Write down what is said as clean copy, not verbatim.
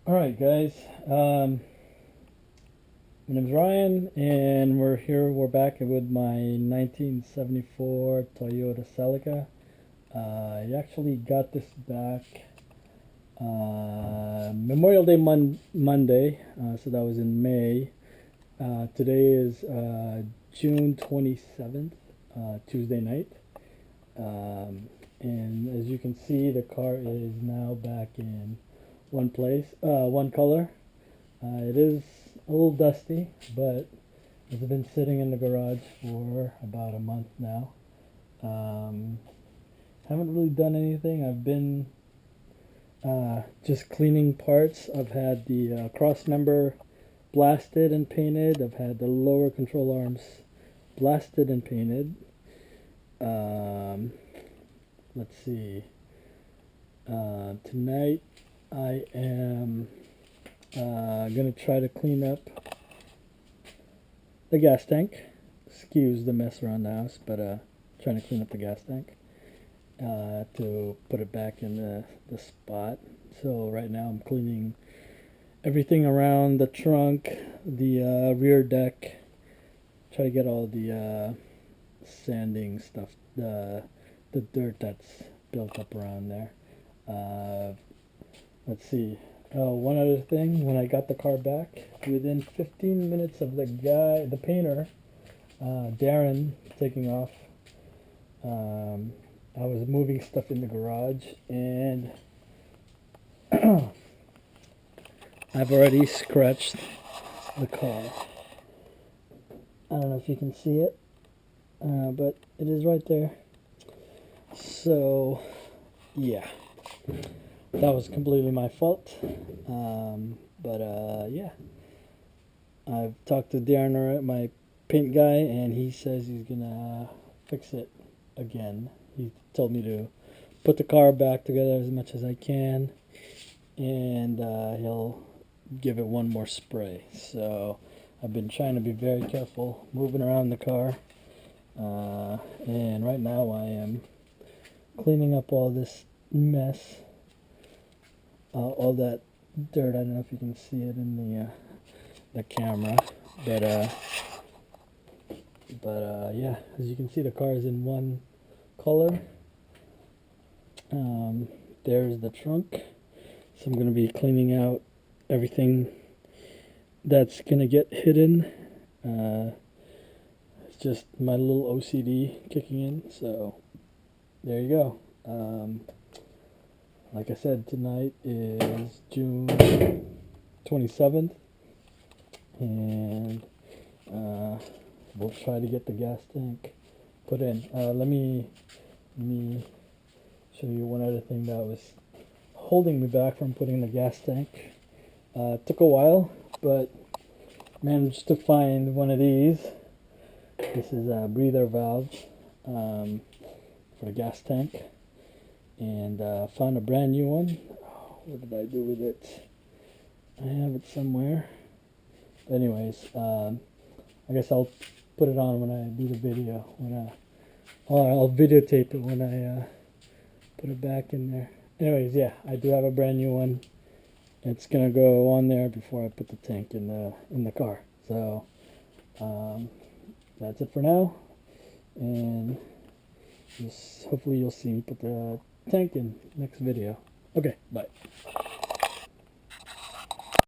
Alright guys, my name is Ryan and we're back with my 1974 Toyota Celica. I actually got this back Memorial Day Monday, so that was in May. Today is June 27th, Tuesday night. And as you can see, the car is now back in one color. It is a little dusty, but it's been sitting in the garage for about a month now. Haven't really done anything. I've been just cleaning parts. I've had the cross member blasted and painted. I've had the lower control arms blasted and painted. Let's see. Tonight I am gonna try to clean up the gas tank. Excuse the mess around the house, but trying to clean up the gas tank to put it back in the spot. So right now I'm cleaning everything around the trunk, the rear deck. Try to get all the sanding stuff, the dirt that's built up around there. Let's see. One other thing, when I got the car back, within 15 minutes of the painter, Darren, taking off, I was moving stuff in the garage, and I've already scratched the car. I don't know if you can see it, but it is right there. So, yeah. That was completely my fault. Yeah. I've talked to Darren, my paint guy, and he says he's gonna fix it again. He told me to put the car back together as much as I can, and he'll give it one more spray. So I've been trying to be very careful moving around the car, and right now I am cleaning up all this mess. All that dirt. I don't know if you can see it in the camera, but yeah, as you can see, the car is in one color. There's the trunk, so I'm gonna be cleaning out everything that's gonna get hidden. It's just my little OCD kicking in. So there you go. Like I said, tonight is June 27th, and we'll try to get the gas tank put in. Let me show you one other thing that was holding me back from putting the gas tank. It took a while, but managed to find one of these. This is a breather valve for the gas tank. And found a brand new one. What did I do with it? I have it somewhere. Anyways, I guess I'll put it on when I do the video. I'll videotape it when I put it back in there. Anyways, yeah, I do have a brand new one. It's gonna go on there before I put the tank in the car. So that's it for now, and hopefully you'll see me put the tank in next video. Okay, bye.